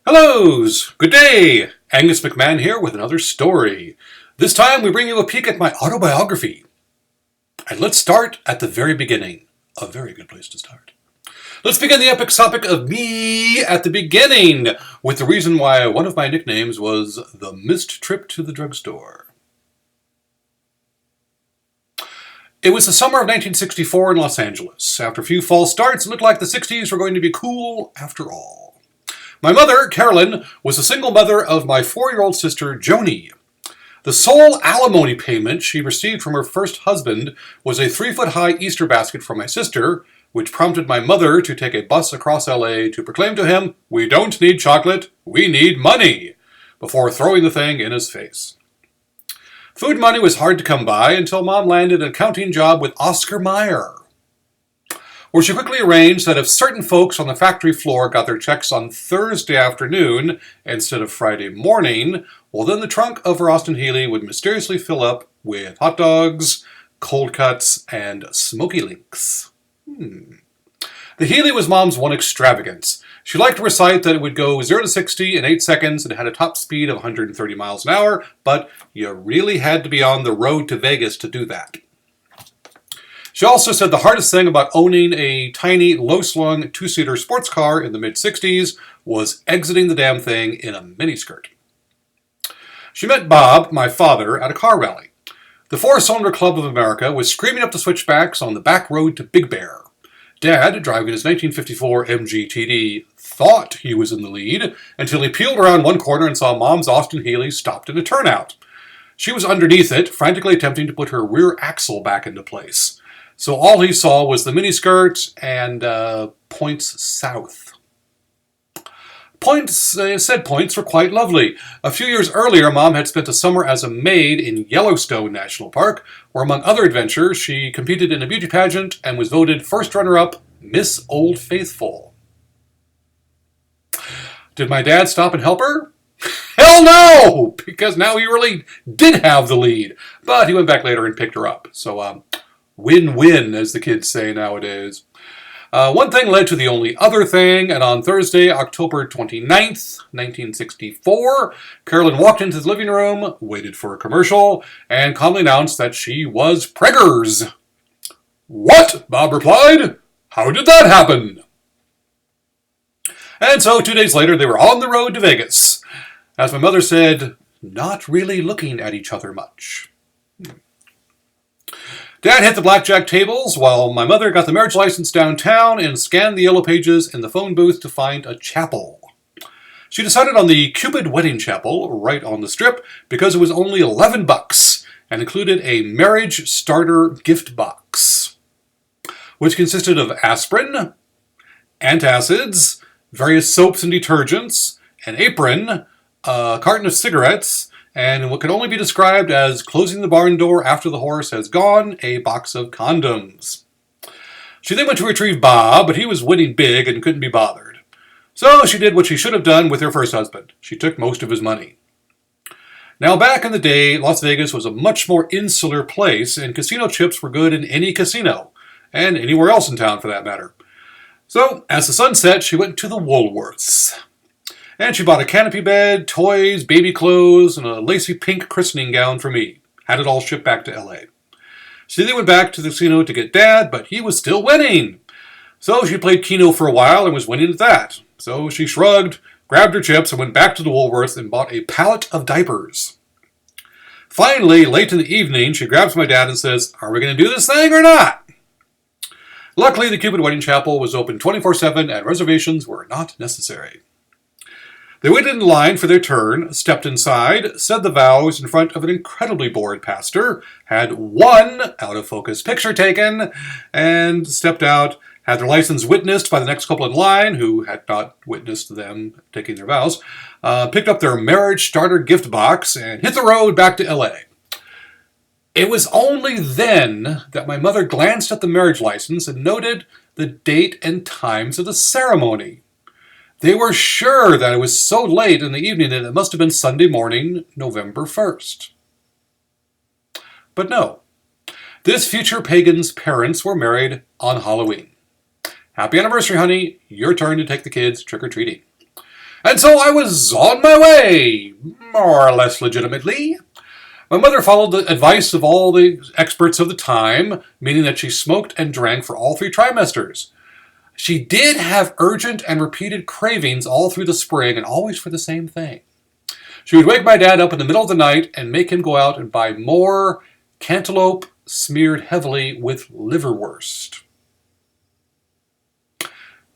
Hellos! Good day! Angus McMahon here with another story. This time we bring you a peek at my autobiography. And let's start at the very beginning. A very good place to start. Let's begin the epic topic of me at the beginning with the reason why one of my nicknames was the missed trip to the drugstore. It was the summer of 1964 in Los Angeles. After a few false starts, it looked like the 60s were going to be cool after all. My mother, Carolyn, was a single mother of my 4-year-old sister, Joni. The sole alimony payment she received from her first husband was a 3-foot-high Easter basket for my sister, which prompted my mother to take a bus across LA to proclaim to him, "We don't need chocolate, we need money," before throwing the thing in his face. Food money was hard to come by until Mom landed an accounting job with Oscar Mayer, where she quickly arranged that if certain folks on the factory floor got their checks on Thursday afternoon instead of Friday morning, well then the trunk of her Austin Healey would mysteriously fill up with hot dogs, cold cuts, and smoky links. The Healey was Mom's one extravagance. She liked to recite that it would go 0 to 60 in 8 seconds and it had a top speed of 130 miles an hour, but you really had to be on the road to Vegas to do that. She also said the hardest thing about owning a tiny, low-slung 2-seater sports car in the mid-60s was exiting the damn thing in a miniskirt. She met Bob, my father, at a car rally. The Four-Cylinder Club of America was screaming up the switchbacks on the back road to Big Bear. Dad, driving his 1954 MGTD, thought he was in the lead until he peeled around one corner and saw Mom's Austin Healey stopped in a turnout. She was underneath it, frantically attempting to put her rear axle back into place. So all he saw was the miniskirt and points south. Said points were quite lovely. A few years earlier, Mom had spent a summer as a maid in Yellowstone National Park, where among other adventures, she competed in a beauty pageant and was voted first runner-up Miss Old Faithful. Did my dad stop and help her? Hell no! Because now he really did have the lead. But he went back later and picked her up. So, win-win, as the kids say nowadays. One thing led to the only other thing, and on Thursday, October 29th, 1964, Carolyn walked into the living room, waited for a commercial, and calmly announced that she was preggers. "What?" Bob replied. "How did that happen?" And so 2 days later, they were on the road to Vegas. As my mother said, not really looking at each other much. Dad hit the blackjack tables while my mother got the marriage license downtown and scanned the yellow pages in the phone booth to find a chapel. She decided on the Cupid Wedding Chapel right on the strip because it was only $11 and included a marriage starter gift box, which consisted of aspirin, antacids, various soaps and detergents, an apron, a carton of cigarettes, and what could only be described as closing the barn door after the horse has gone, a box of condoms. She then went to retrieve Bob, but he was winning big and couldn't be bothered. So she did what she should have done with her first husband. She took most of his money. Now, back in the day, Las Vegas was a much more insular place, and casino chips were good in any casino, and anywhere else in town for that matter. So, as the sun set, she went to the Woolworths. And she bought a canopy bed, toys, baby clothes, and a lacy pink christening gown for me. Had it all shipped back to LA. She then went back to the casino to get Dad, but he was still winning. So she played Keno for a while and was winning at that. So she shrugged, grabbed her chips, and went back to the Woolworths and bought a pallet of diapers. Finally, late in the evening, she grabs my dad and says, "Are we going to do this thing or not?" Luckily, the Cupid Wedding Chapel was open 24/7 and reservations were not necessary. They waited in line for their turn, stepped inside, said the vows in front of an incredibly bored pastor, had one out-of-focus picture taken, and stepped out, had their license witnessed by the next couple in line, who had not witnessed them taking their vows, picked up their marriage starter gift box, and hit the road back to LA. It was only then that my mother glanced at the marriage license and noted the date and times of the ceremony. They were sure that it was so late in the evening that it must have been Sunday morning, November 1st. But no. This future pagan's parents were married on Halloween. Happy anniversary, honey. Your turn to take the kids trick-or-treating. And so I was on my way, more or less legitimately. My mother followed the advice of all the experts of the time, meaning that she smoked and drank for all 3 trimesters. She did have urgent and repeated cravings all through the spring, and always for the same thing. She would wake my dad up in the middle of the night and make him go out and buy more cantaloupe smeared heavily with liverwurst.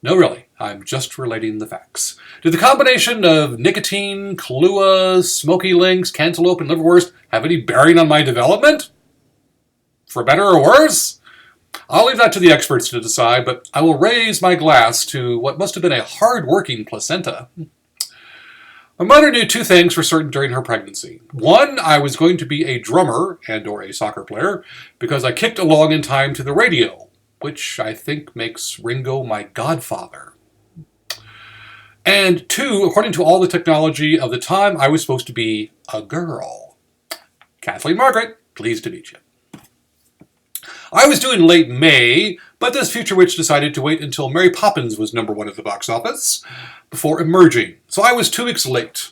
No, really, I'm just relating the facts. Did the combination of nicotine, Kahlua, smoky links, cantaloupe, and liverwurst have any bearing on my development? For better or worse? I'll leave that to the experts to decide, but I will raise my glass to what must have been a hard-working placenta. My mother knew 2 things for certain during her pregnancy. 1, I was going to be a drummer and/or a soccer player because I kicked along in time to the radio, which I think makes Ringo my godfather. And 2, according to all the technology of the time, I was supposed to be a girl. Kathleen Margaret, pleased to meet you. I was due in late May, but this future witch decided to wait until Mary Poppins was #1 at the box office before emerging, so I was 2 weeks late.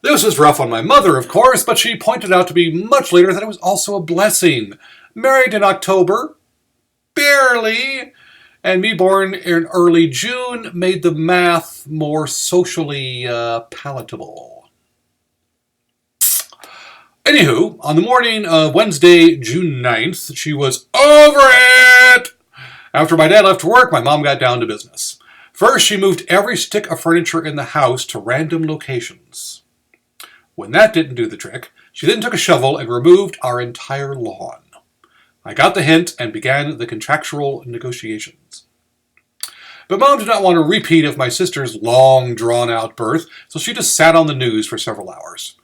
This was rough on my mother, of course, but she pointed out to be much later that it was also a blessing. Married in October, barely, and me born in early June made the math more socially palatable. Anywho, on the morning of Wednesday, June 9th, she was over it! After my dad left work, my mom got down to business. First, she moved every stick of furniture in the house to random locations. When that didn't do the trick, she then took a shovel and removed our entire lawn. I got the hint and began the contractual negotiations. But Mom did not want a repeat of my sister's long, drawn-out birth, so she just sat on the news for several hours.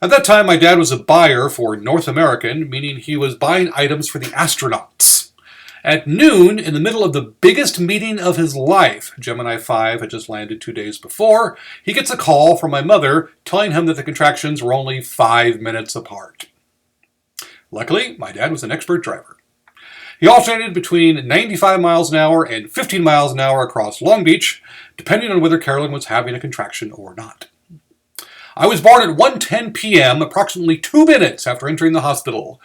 At that time, my dad was a buyer for North American, meaning he was buying items for the astronauts. At noon, in the middle of the biggest meeting of his life, Gemini 5 had just landed 2 days before, he gets a call from my mother telling him that the contractions were only 5 minutes apart. Luckily, my dad was an expert driver. He alternated between 95 miles an hour and 15 miles an hour across Long Beach, depending on whether Carolyn was having a contraction or not. I was born at 1:10 p.m., approximately 2 minutes after entering the hospital.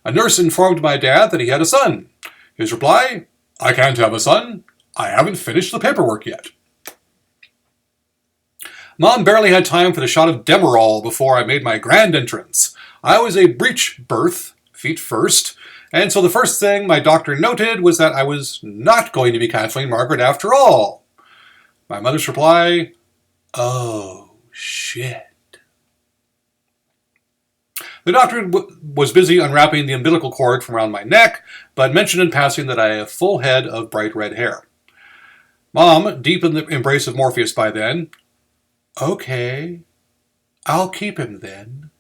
A nurse informed my dad that he had a son. His reply, "I can't have a son. I haven't finished the paperwork yet." Mom barely had time for the shot of Demerol before I made my grand entrance. I was a breech birth, feet first, and so the first thing my doctor noted was that I was not going to be Kathleen Margaret after all. My mother's reply, "Oh, shit." The doctor was busy unwrapping the umbilical cord from around my neck, but mentioned in passing that I have a full head of bright red hair. Mom, deep in the embrace of Morpheus by then, "Okay, I'll keep him then."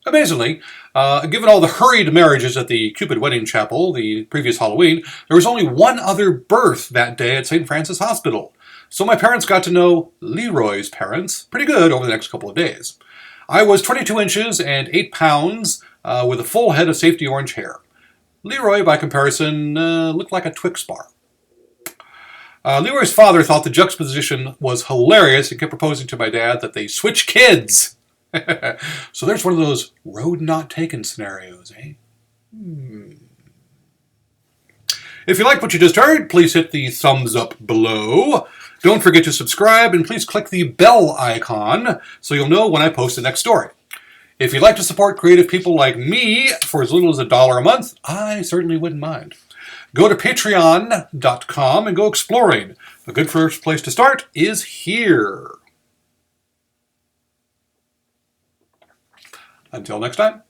Amazingly, given all the hurried marriages at the Cupid Wedding Chapel the previous Halloween, there was only one other birth that day at St. Francis Hospital. So my parents got to know Leroy's parents pretty good over the next couple of days. I was 22 inches and 8 pounds with a full head of safety orange hair. Leroy, by comparison, looked like a Twix bar. Leroy's father thought the juxtaposition was hilarious and kept proposing to my dad that they switch kids. So there's one of those road not taken scenarios, eh? If you like what you just heard, please hit the thumbs up below. Don't forget to subscribe, and please click the bell icon so you'll know when I post the next story. If you'd like to support creative people like me for as little as $1 a month, I certainly wouldn't mind. Go to patreon.com and go exploring. A good first place to start is here. Until next time.